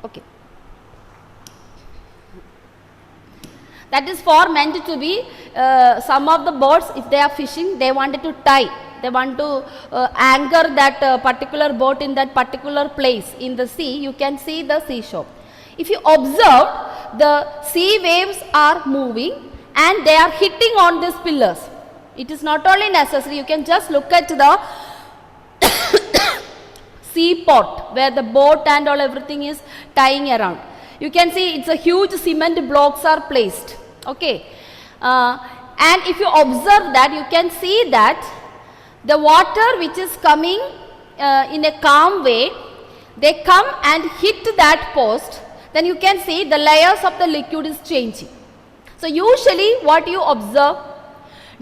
Okay. That is for meant to be some of the birds, if they are fishing, they wanted to tie. They want to anchor that particular boat in that particular place in the sea. You can see the seashore. If you observe, the sea waves are moving and they are hitting on these pillars. It is not only necessary, you can just look at the seaport where the boat and all everything is tying around. You can see it's a huge cement blocks are placed. Okay. And if you observe that, you can see that the water which is coming in a calm way, they come and hit that post, then you can see the layers of the liquid is changing. So usually what you observe,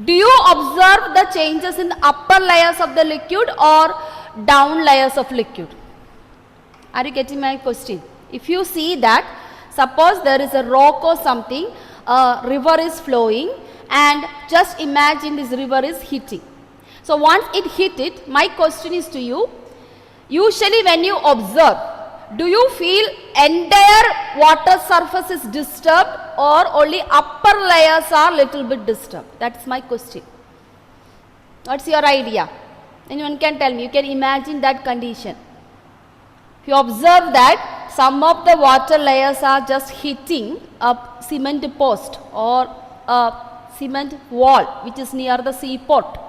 do you observe the changes in the upper layers of the liquid or down layers of liquid? Are you getting my question? If you see that, suppose there is a rock or something, a river is flowing, and just imagine this river is hitting. So once it hit it, my question is to you, usually when you observe, do you feel entire water surface is disturbed or only upper layers are little bit disturbed? That's my question. What's your idea? Anyone can tell me, you can imagine that condition. If you observe that some of the water layers are just hitting a cement post or a cement wall which is near the seaport.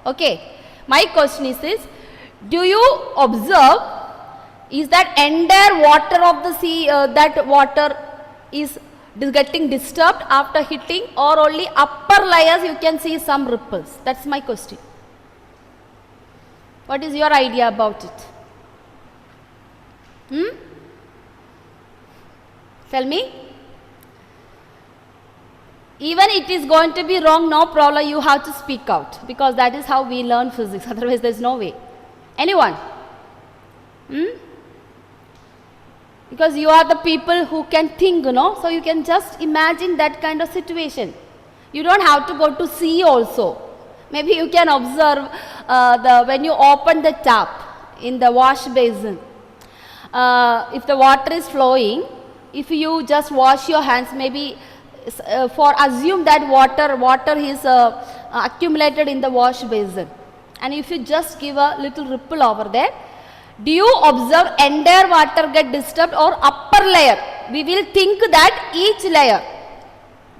Okay. My question is this, do you observe, is that entire water of the sea, that water is getting disturbed after hitting or only upper layers you can see some ripples? That's my question. What is your idea about it? Tell me. Even it is going to be wrong, no problem, you have to speak out because that is how we learn physics, otherwise there is no way. Anyone? Because you are the people who can think, so you can just imagine that kind of situation. You don't have to go to sea also. Maybe you can observe when you open the tap in the wash basin. If the water is flowing, if you just wash your hands, maybe for assume that water is accumulated in the wash basin, and if you just give a little ripple over there, do you observe entire water get disturbed or upper layer? We will think that each layer,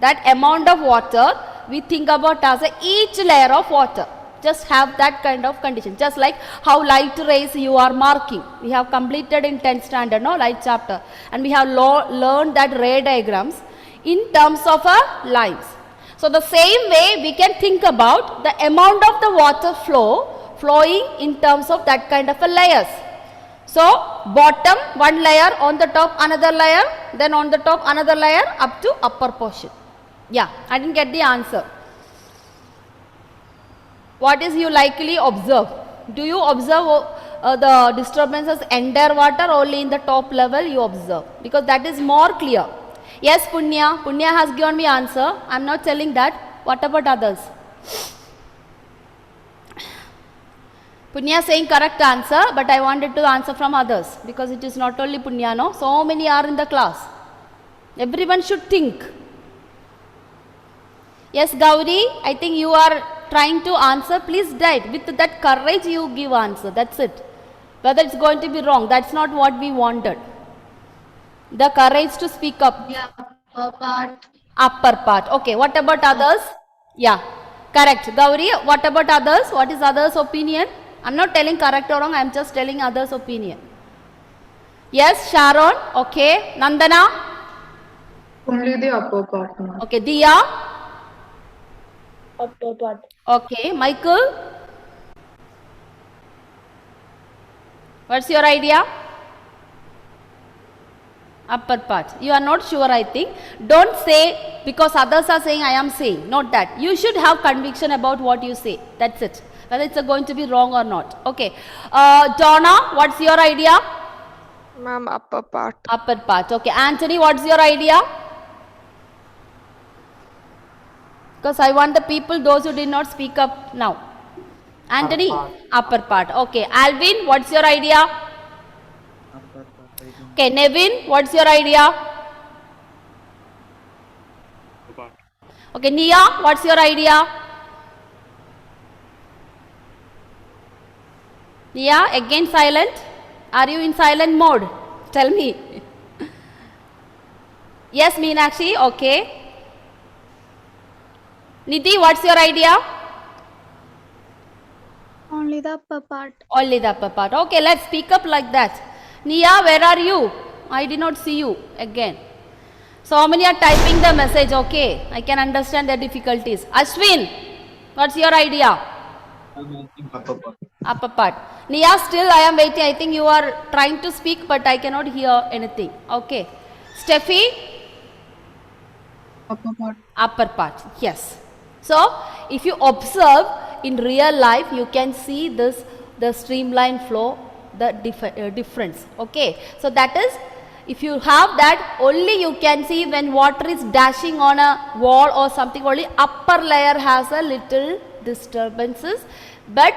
that amount of water, we think about as each layer of water. Just have that kind of condition. Just like how light rays you are marking. We have completed in 10th standard, light chapter. And we have learned that ray diagrams in terms of lines. So the same way we can think about the amount of the water flowing in terms of that kind of a layers. So bottom one layer, on the top another layer, then on the top another layer up to upper portion. Yeah, I didn't get the answer. What is you likely observe? Do you observe the disturbances entire water, only in the top level you observe? Because that is more clear. Yes, Punya. Punya has given me answer. I am not telling that. What about others? Punya saying correct answer, but I wanted to answer from others because it is not only Punya, no? So many are in the class. Everyone should think. Yes, Gauri, I think you are trying to answer. Please write. With that courage you give answer. That's it. Whether it's going to be wrong, that's not what we wanted. The courage to speak up. Yeah, upper part. Upper part. Okay, what about others? Yeah, correct. Gauri, what about others? What is others' opinion? I'm not telling correct or wrong, I'm just telling others' opinion. Yes, Sharon. Okay. Nandana? Only the upper part. Okay. Diya? Upper part. Okay. Michael? What's your idea? Upper part. You are not sure, I think. Don't say because others are saying I am saying. Not that. You should have conviction about what you say. That's it. Whether it's going to be wrong or not. Okay. Donna, what's your idea? Ma'am, upper part. Upper part. Okay. Anthony, what's your idea? Because I want the people, those who did not speak up now. Anthony? Upper part. Okay. Alvin, what's your idea? Okay, Nevin, what's your idea? Okay, Nia, what's your idea? Nia, again silent. Are you in silent mode? Tell me. Yes, Meenakshi, okay. Nidhi, what's your idea? Only the upper part. Only the upper part. Okay, let's speak up like that. Nia, where are you? I did not see you again. So many are typing the message. Okay, I can understand the difficulties. Ashwin, what's your idea? Upper part. Upper part. Nia, still I am waiting. I think you are trying to speak, but I cannot hear anything. Okay. Steffi? Upper part. Upper part. Yes. So, if you observe in real life, you can see this, the streamline flow, the difference. Okay. So, that is, if you have that, only you can see when water is dashing on a wall or something, only upper layer has a little disturbances, but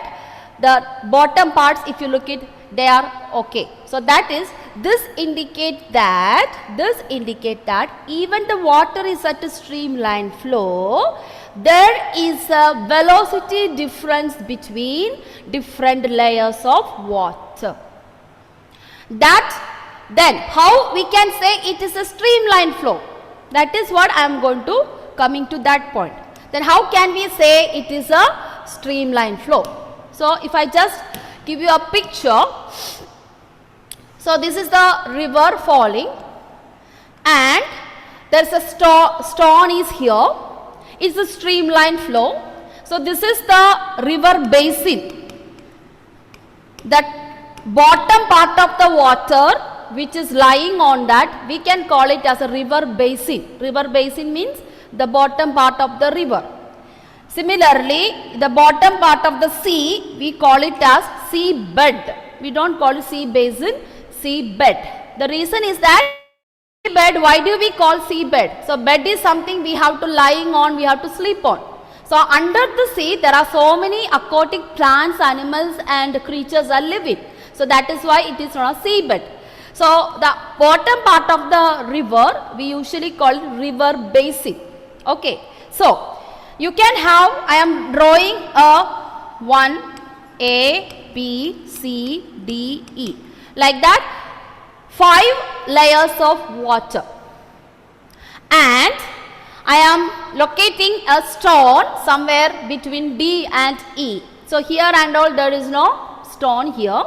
the bottom parts, if you look it, they are okay. So that is, this indicate that even the water is at a streamline flow, there is a velocity difference between different layers of water. That then how we can say it is a streamline flow? That is what I am going to coming to that point. Then how can we say it is a streamline flow? So if I just give you a picture, so this is the river falling and there is a stone is here. It's a streamline flow. So this is the river basin. That bottom part of the water which is lying on that, we can call it as a river basin. River basin means the bottom part of the river. Similarly, the bottom part of the sea, we call it as sea bed. We don't call it sea basin, sea bed. The reason is that bed, why do we call sea bed? So bed is something we have to lying on, we have to sleep on. So under the sea, there are so many aquatic plants, animals and creatures are living. So that is why it is known as sea bed. So the bottom part of the river, we usually call it river basin. Okay. So you can have, I am drawing a 1, A, B, C, D, E. Like that, 5 layers of water. And I am locating a stone somewhere between D and E. So here and all there is no stone here.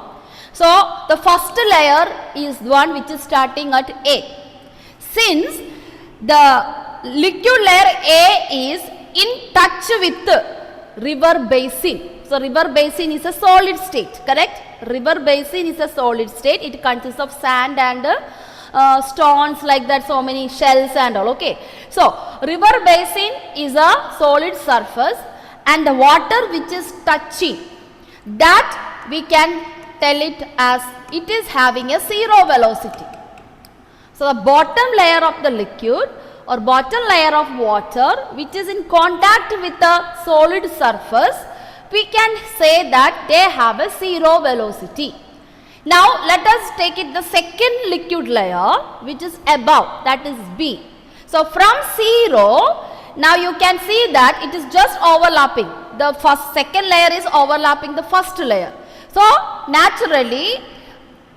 So the first layer is the one which is starting at A. Since the liquid layer A is in touch with the river basin. So river basin is a solid state, correct? River basin is a solid state. It consists of sand and stones like that, so many shells and all. Okay. So river basin is a solid surface and the water which is touching, that we can tell it as it is having a zero velocity. So the bottom layer of the liquid or bottom layer of water which is in contact with the solid surface, we can say that they have a zero velocity. Now let us take it the second liquid layer which is above, that is B. So from 0, now you can see that it is just overlapping. The second layer is overlapping the first layer. So naturally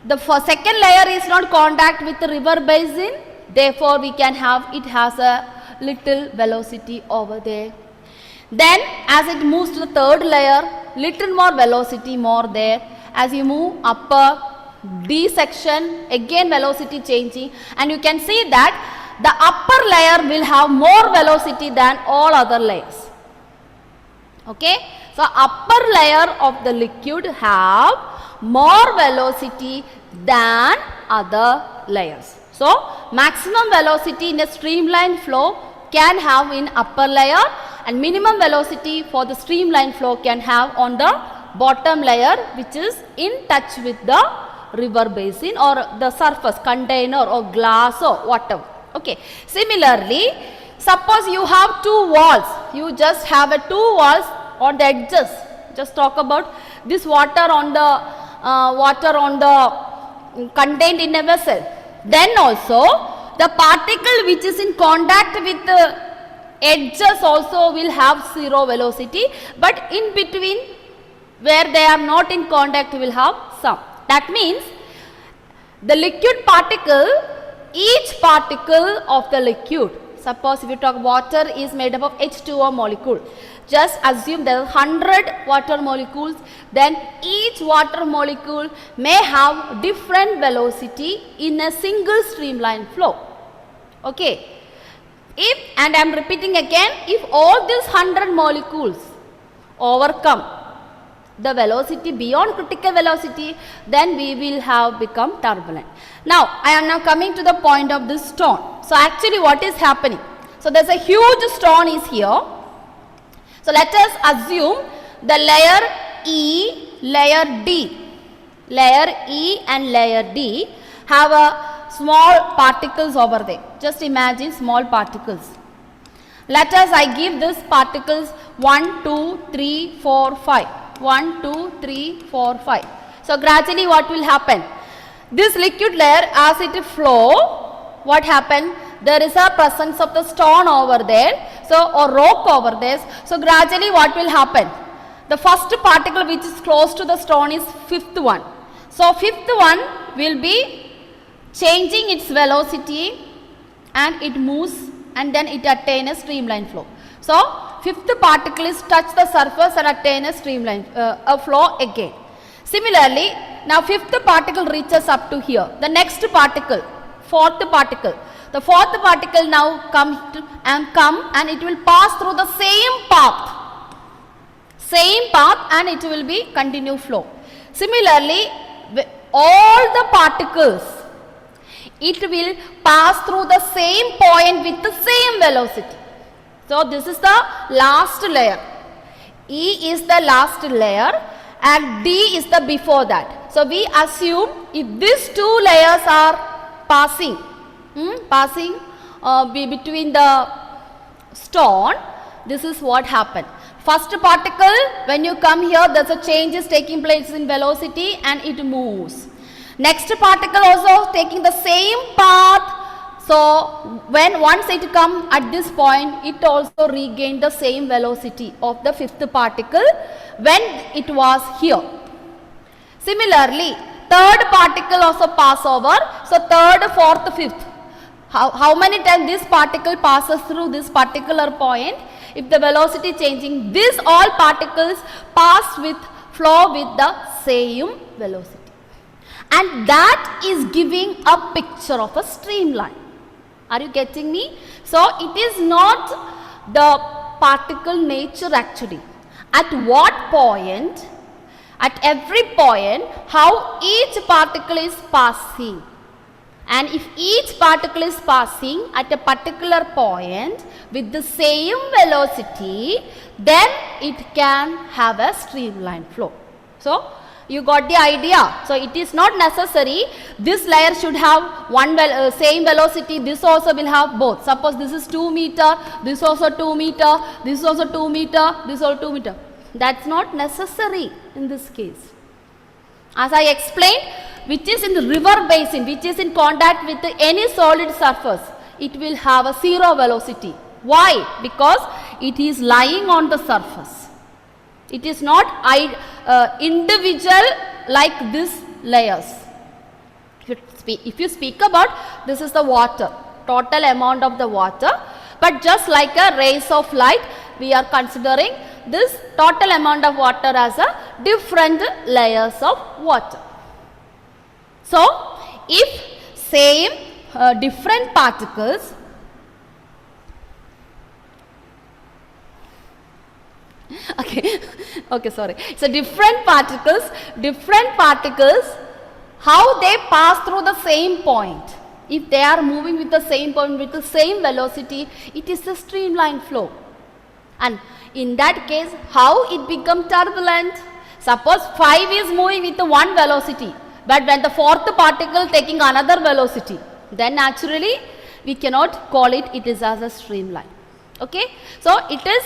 the second layer is not contact with the river basin, therefore we can have, it has a little velocity over there. Then as it moves to the third layer, little more velocity more there. As you move upper D section, again velocity changing, and you can see that the upper layer will have more velocity than all other layers. Okay. So upper layer of the liquid have more velocity than other layers. So maximum velocity in a streamline flow can have in upper layer and minimum velocity for the streamline flow can have on the bottom layer which is in touch with the river basin or the surface container or glass or whatever. Okay. Similarly, suppose you have 2 walls, you just have a 2 walls on the edges. Just talk about this water on the contained in a vessel, then also the particle which is in contact with the edges also will have zero velocity, but in between where they are not in contact will have some. That means the liquid particle, each particle of the liquid, suppose if you talk water is made up of H2O molecule, just assume there are 100 water molecules, then each water molecule may have different velocity in a single streamline flow. Okay. If, and I am repeating again, if all these 100 molecules overcome the velocity beyond critical velocity, then we will have become turbulent. Now, I am now coming to the point of this stone. So, actually what is happening? So, there is a huge stone is here. So, let us assume the layer E, layer D, layer E and layer D have a small particles over there. Just imagine small particles. Let us, I give this particles 1, 2, 3, 4, 5. 1, 2, 3, 4, 5. So, gradually what will happen? This liquid layer as it flow, what happened? There is a presence of the stone over there, so or rock over there. So, gradually what will happen? The first particle which is close to the stone is fifth one. So, fifth one will be changing its velocity and it moves and then it attain a streamline flow. So, fifth particle is touch the surface and attain a streamline flow again. Similarly, now fifth particle reaches up to here. The next particle, fourth particle. The fourth particle now come and it will pass through the same path and it will be continue flow. Similarly, all the particles, it will pass through the same point with the same velocity. So, this is the last layer. E is the last layer and D is the before that. So, we assume if these two layers are passing between the stone, this is what happened. First particle, when you come here, there is a change is taking place in velocity and it moves. Next particle also taking the same path. So, when once it come at this point, it also regain the same velocity of the fifth particle when it was here. Similarly, third particle also pass over. So, third, fourth, fifth. How many times this particle passes through this particular point? If the velocity changing, these all particles flow with the same velocity. And that is giving a picture of a streamline. Are you getting me? So, it is not the particle nature actually. At what point, at every point, how each particle is passing. And if each particle is passing at a particular point with the same velocity, then it can have a streamline flow. So, you got the idea. So, it is not necessary this layer should have same velocity, this also will have both. Suppose this is 2 meter, this also 2 meter, this is also 2 meter, this also 2 meter. That is not necessary in this case. As I explained, which is in the river basin, which is in contact with any solid surface, it will have a zero velocity. Why? Because it is lying on the surface. It is not individual like these layers. If you speak about, this is the water, total amount of the water, but just like a rays of light, we are considering this total amount of water as a different layers of water. So, if same different particles okay, sorry. So, different particles, how they pass through the same point. If they are moving with the same point with the same velocity, it is a streamline flow. And in that case, how it become turbulent? Suppose 5 is moving with one velocity, but when the fourth particle taking another velocity, then naturally we cannot call it, it is as a streamline. Okay? So, it is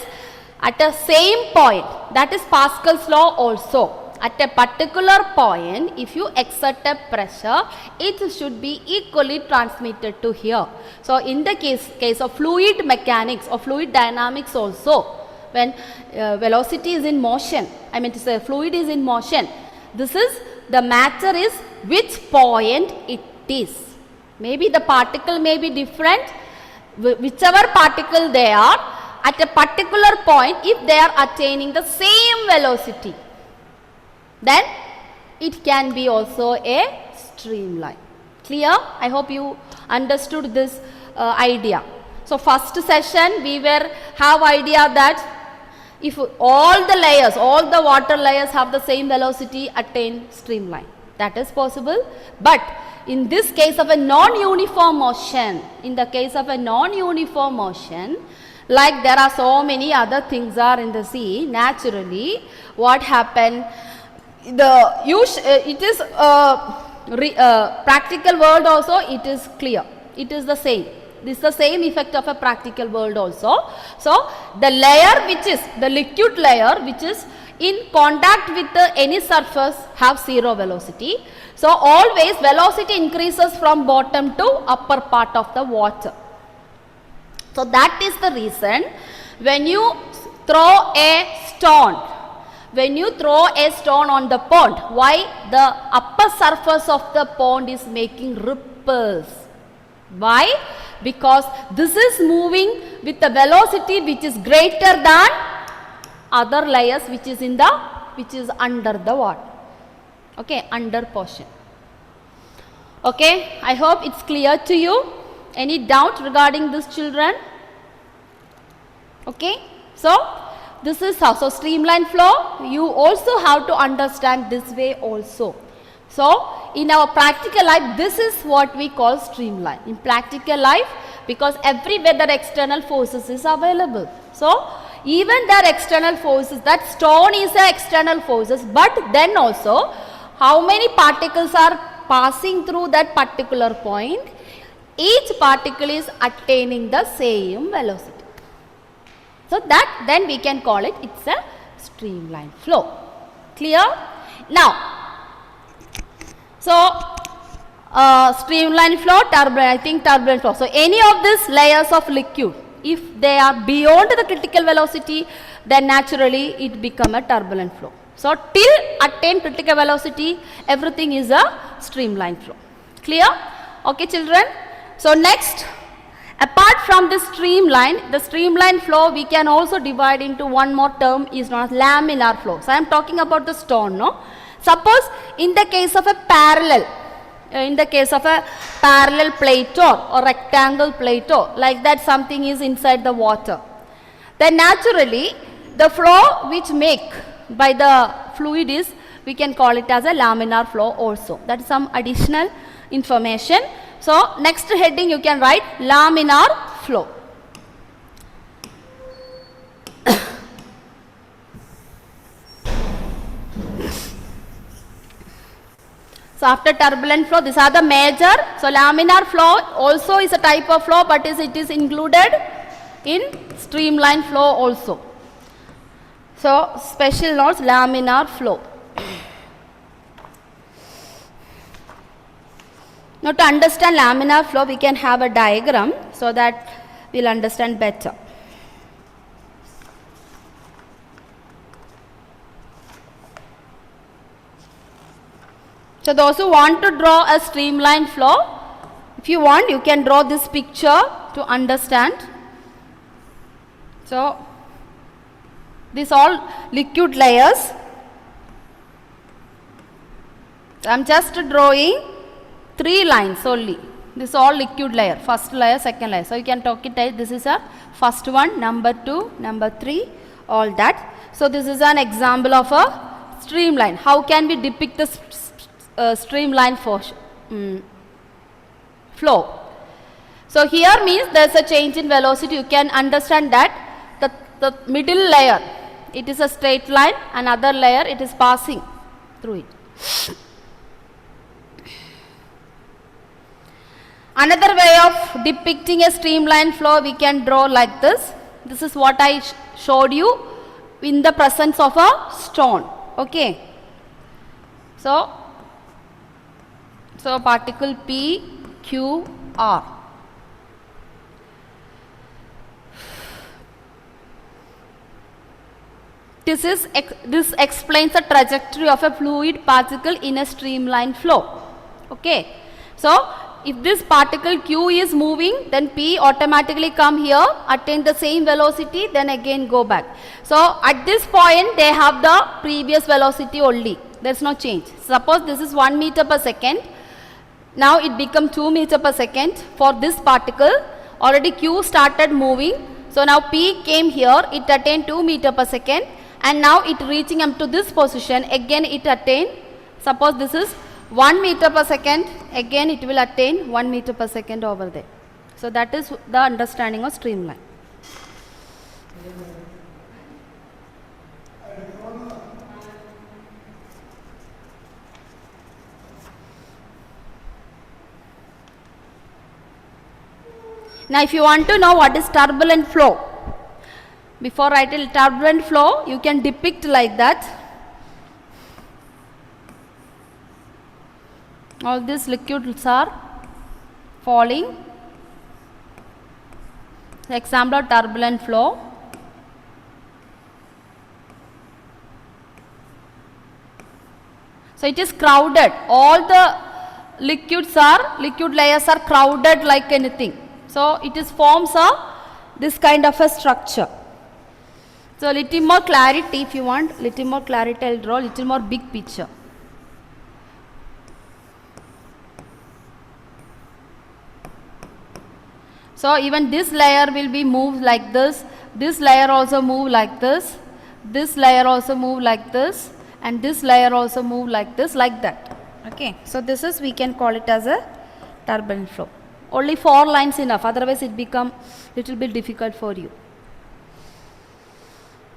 at the same point, that is Pascal's law also. at a particular point, if you exert a pressure, it should be equally transmitted to here. So in the case of fluid mechanics or fluid dynamics also, when velocity is in motion, I mean to say fluid is in motion, this is the matter is which point it is. Maybe the particle may be different, whichever particle they are, at a particular point, if they are attaining the same velocity, then it can be also a streamline. Clear? I hope you understood this idea. So first session we have idea that if all the layers, all the water layers have the same velocity, attain streamline. That is possible. But in this case of a non-uniform motion, like there are so many other things are in the sea, naturally what happened, it is practical world also, it is clear, it is the same. This is the same effect of a practical world also. So the layer which is the liquid layer which is in contact with any surface have zero velocity. So always velocity increases from bottom to upper part of the water. So that is the reason when you throw a stone, on the pond, why the upper surface of the pond is making ripples? Why? Because this is moving with a velocity which is greater than other layers which is under the water. Okay, under portion. Okay, I hope it's clear to you. Any doubt regarding this, children? Okay, so this is how. So streamline flow, you also have to understand this way also. So in our practical life, this is what we call streamline. In practical life, because everywhere the external forces is available. So even their external forces, that stone is the external forces, but then also how many particles are passing through that particular point? Each particle is attaining the same velocity. So that then we can call it, it's a streamline flow. Clear? Now, so streamline flow, turbulent flow. So any of these layers of liquid, if they are beyond the critical velocity, then naturally it become a turbulent flow. So till attain critical velocity, everything is a streamline flow. Clear? Okay, children. So next, apart from the streamline flow, we can also divide into one more term is known as laminar flow. So I am talking about the stone, no? Suppose in the case of a parallel plateau or rectangle plateau, like that something is inside the water, then naturally the flow which make by the fluid is, we can call it as a laminar flow also. That is some additional information. So next heading you can write laminar flow. So after turbulent flow, these are the major. So laminar flow also is a type of flow, but it is included in streamline flow also. So special notes, laminar flow. Now to understand laminar flow, we can have a diagram so that we'll understand better. So those who want to draw a streamline flow, if you want, you can draw this picture to understand. So these all liquid layers. So I am just drawing 3 lines only. This is all liquid layer, first layer, second layer. So you can talk it as this is a first one, number 2, number 3, all that. So this is an example of a streamline. How can we depict the streamline flow? So here means there is a change in velocity. You can understand that the middle layer, it is a straight line, another layer it is passing through it. Another way of depicting a streamline flow, we can draw like this. This is what I showed you in the presence of a stone. Okay. So particle P, Q, R. This explains the trajectory of a fluid particle in a streamline flow. Okay. So if this particle Q is moving, then P automatically come here, attain the same velocity, then again go back. So at this point they have the previous velocity only. There is no change. Suppose this is 1 meter per second. Now it become 2 meter per second for this particle. Already Q started moving. So now P came here, it attained 2 meter per second, and now it reaching up to this position. Again it attained, suppose this is 1 meter per second, again it will attain 1 meter per second over there. So that is the understanding of streamline. Now if you want to know what is turbulent flow, before writing turbulent flow, you can depict like that. All these liquids are falling. Example of turbulent flow. So it is crowded. All the liquid layers are crowded like anything. So it is forms this kind of a structure. So little more clarity, if you want, little more clarity, I'll draw little more big picture. So even this layer will be moved like this. This layer also move like this. This layer also move like this, and this layer also move like this, like that. Okay. So this is, we can call it as a turbulent flow. Only 4 lines enough, otherwise it become little bit difficult for you.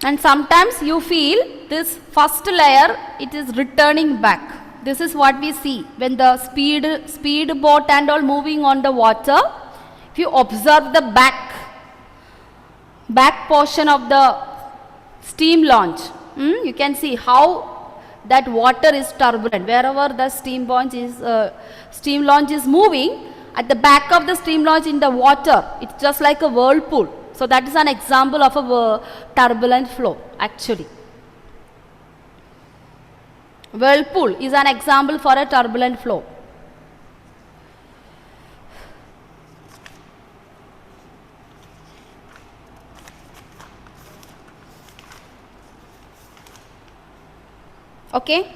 And sometimes you feel this first layer, it is returning back. This is what we see when the speed boat and all moving on the water. If you observe the back portion of the steam launch, you can see how that water is turbulent. Wherever the steam launch is moving, at the back of the steam launch in the water, it's just like a whirlpool. So that is an example of a turbulent flow actually. Whirlpool is an example for a turbulent flow. Okay.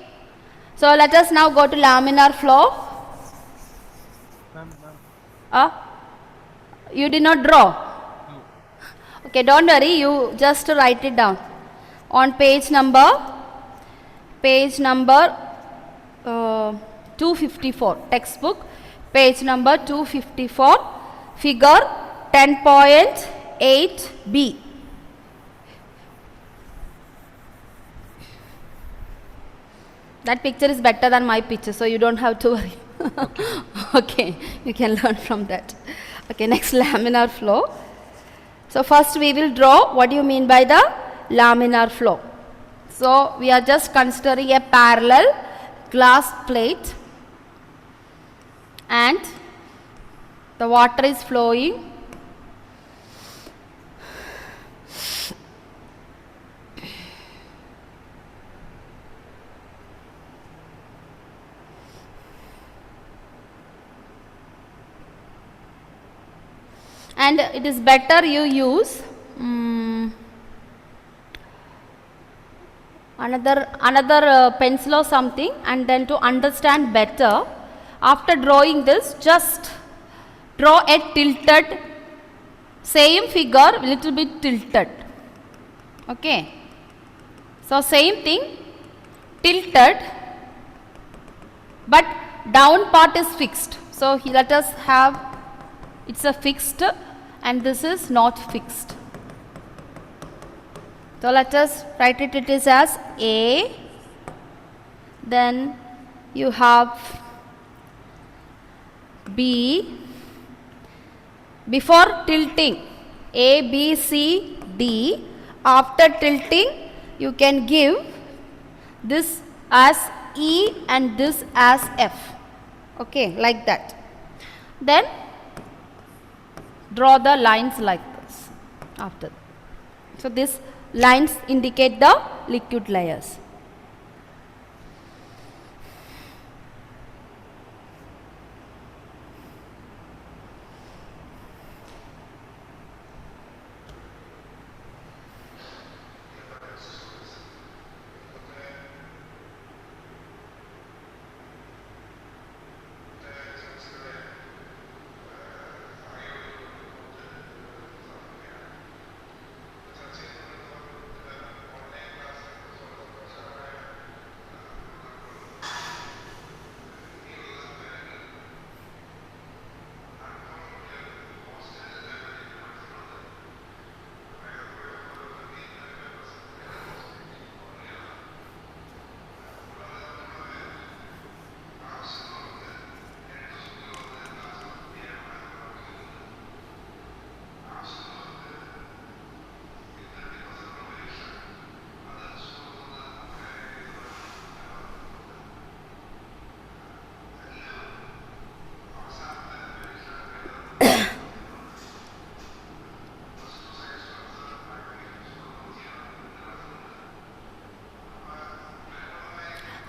So let us now go to laminar flow. You did not draw? Okay, don't worry, you just write it down. On page number 254, textbook, page number 254, figure 10.8b. That picture is better than my picture, so you don't have to worry. Okay, you can learn from that. Okay, next, laminar flow. So first we will draw what do you mean by the laminar flow. So we are just considering a parallel glass plate and the water is flowing. And it is better you use another pencil or something, and then to understand better, after drawing this, just draw a tilted, same figure, little bit tilted. Okay. So same thing, tilted, but down part is fixed. So let us have, it's a fixed and this is not fixed. So let us write it, it is as A, then you have B, before tilting A, B, C, D, after tilting you can give this as E and this as F. Okay, like that. Then draw the lines like this after. So these lines indicate the liquid layers.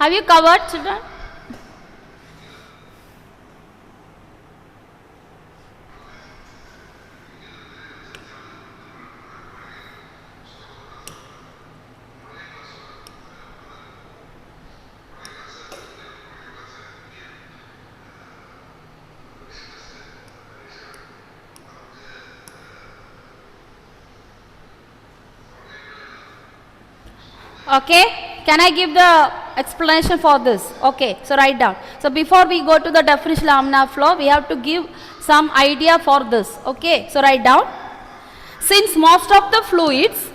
Have you covered, children? Okay, can I give the explanation for this? Okay, so write down. So before we go to the definition laminar flow, we have to give some idea for this. Okay, so write down. Since most of the fluids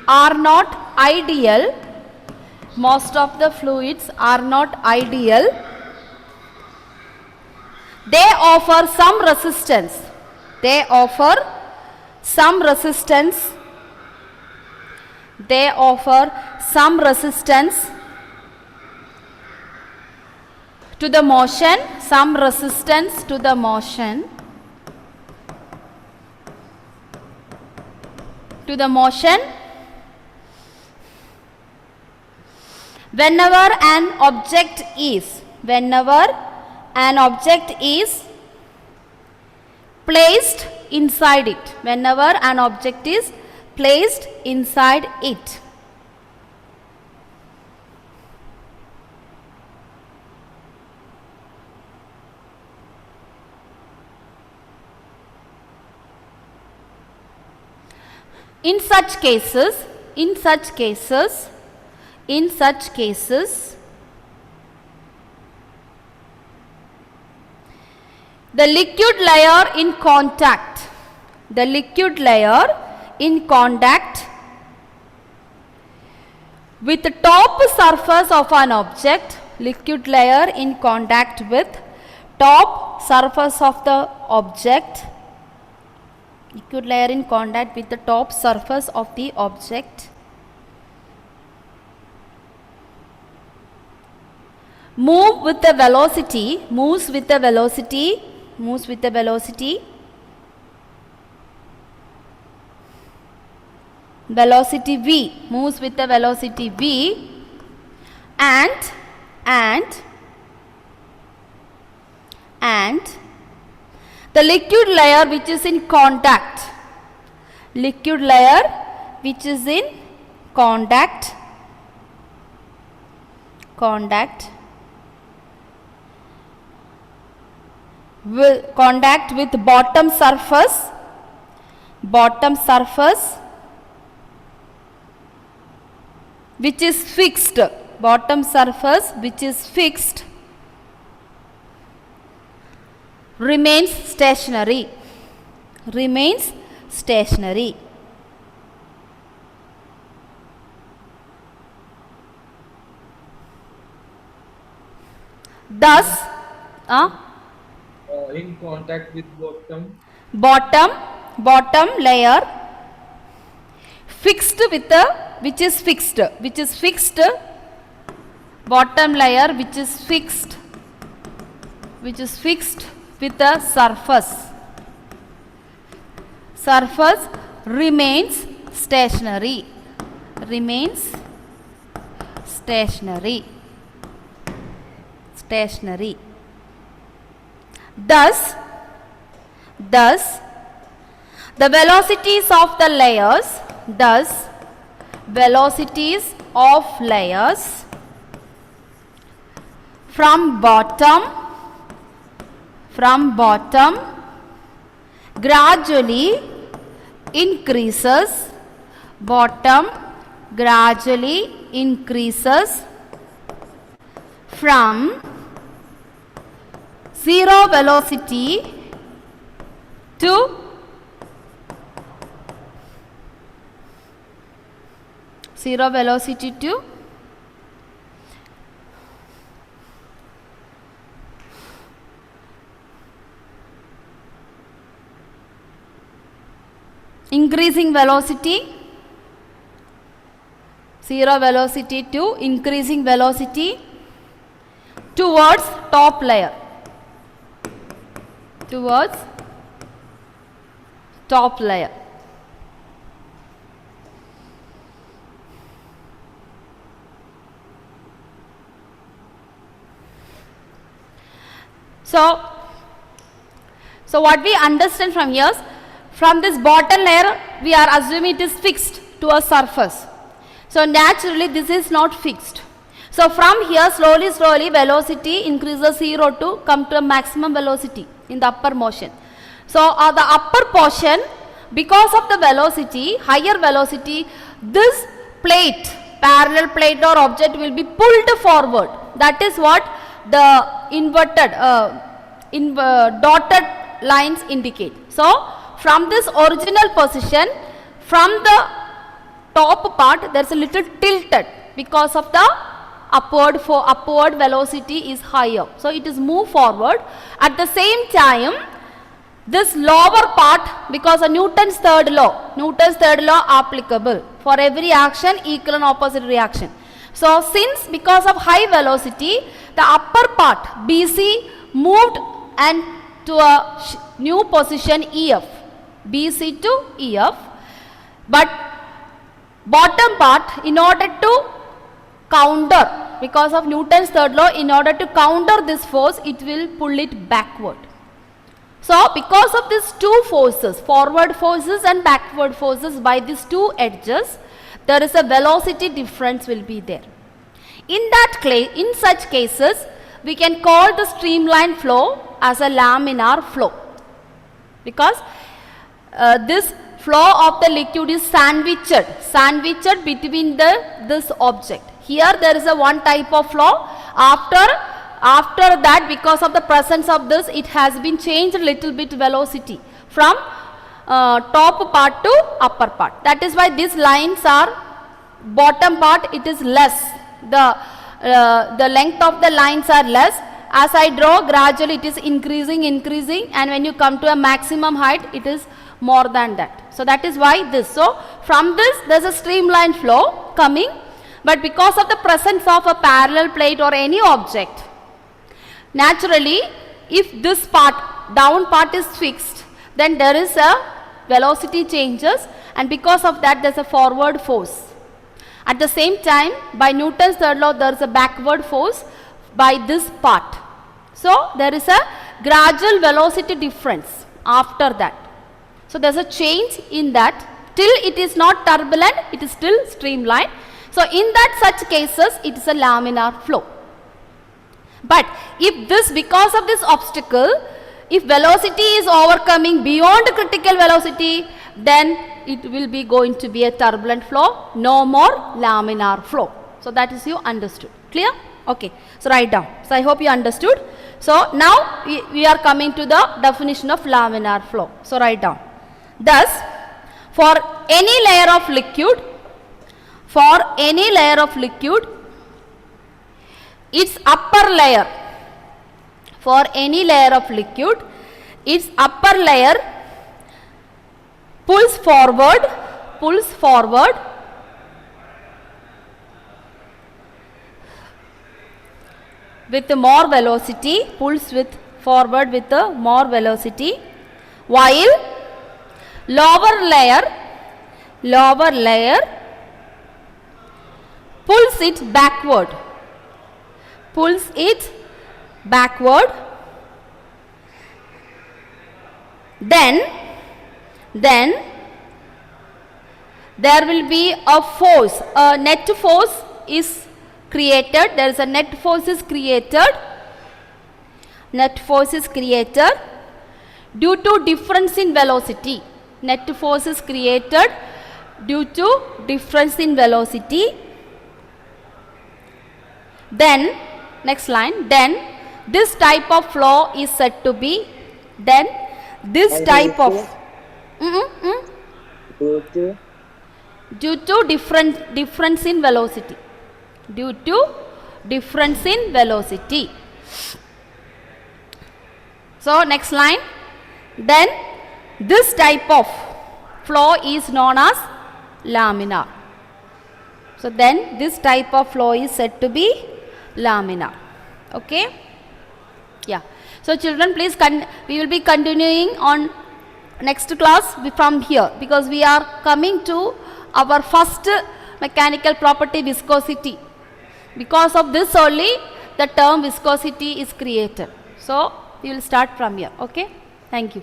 are not ideal, they offer some resistance. To the motion, whenever an object is placed inside it. In such cases, the liquid layer in contact with the top surface of an object, moves with the velocity v, and the liquid layer which is in contact with bottom surface which is fixed, remains stationary. Thus, In contact with bottom. bottom layer fixed with the, which is fixed, bottom layer which is fixed with the surface remains stationary, thus the velocities of the layers, from bottom gradually increases, from zero velocity to increasing velocity, zero velocity to increasing velocity towards top layer, So what we understand from here, from this bottom layer we are assuming it is fixed to a surface. So naturally this is not fixed. So from here slowly velocity increases 0 to come to a maximum velocity in the upper motion. So the upper portion, because of the velocity, higher velocity, this plate, parallel plate or object will be pulled forward. That is what the inverted dotted lines indicate. So from this original position, from the top part there is a little tilted because of the upward velocity is higher. So it is moved forward. At the same time, this lower part, because of Newton's third law applicable for every action, equal and opposite reaction. So since because of high velocity, the upper part BC moved and to a new position EF, BC to EF, but bottom part, in order to counter, because of Newton's third law, in order to counter this force, it will pull it backward. So because of these two forces, forward forces and backward forces, by these two edges, there is a velocity difference will be there. In such cases, we can call the streamline flow as a laminar flow, because this flow of the liquid is sandwiched between this object. Here there is a one type of flow. After that, because of the presence of this, it has been changed a little bit velocity from top part to upper part. That is why these lines are bottom part, it is less. The length of the lines are less. As I draw, gradually it is increasing, and when you come to a maximum height, it is more than that. So that is why this. So from this, there is a streamline flow coming, but because of the presence of a parallel plate or any object, naturally, if this part, down part is fixed, then there is a velocity changes, and because of that there is a forward force. At the same time, by Newton's third law, there is a backward force by this part. So there is a gradual velocity difference after that. So there is a change in that. Till it is not turbulent, it is still streamlined. So in that such cases, it is a laminar flow. But if this, because of this obstacle, if velocity is overcoming beyond critical velocity, then it will be going to be a turbulent flow, no more laminar flow. So that is you understood. Clear? Okay. So write down. So I hope you understood. So now we are coming to the definition of laminar flow. So write down. Thus, for any layer of liquid, its upper layer, pulls forward with more velocity, pulls with forward with more velocity, while lower layer pulls it backward, then there will be a force, a net force is created, there is a net force is created due to difference in velocity. Net force is created due to difference in velocity. Then, next line, then this type of flow is said to be, then this type of, due to difference in velocity. Due to difference in velocity. So, next line, then this type of flow is known as laminar. So, then this type of flow is said to be laminar. Okay? Yeah. So, children, please, we will be continuing on next class from here, because we are coming to our first mechanical property, viscosity. Because of this only the term viscosity is created. So, we will start from here. Okay? Thank you.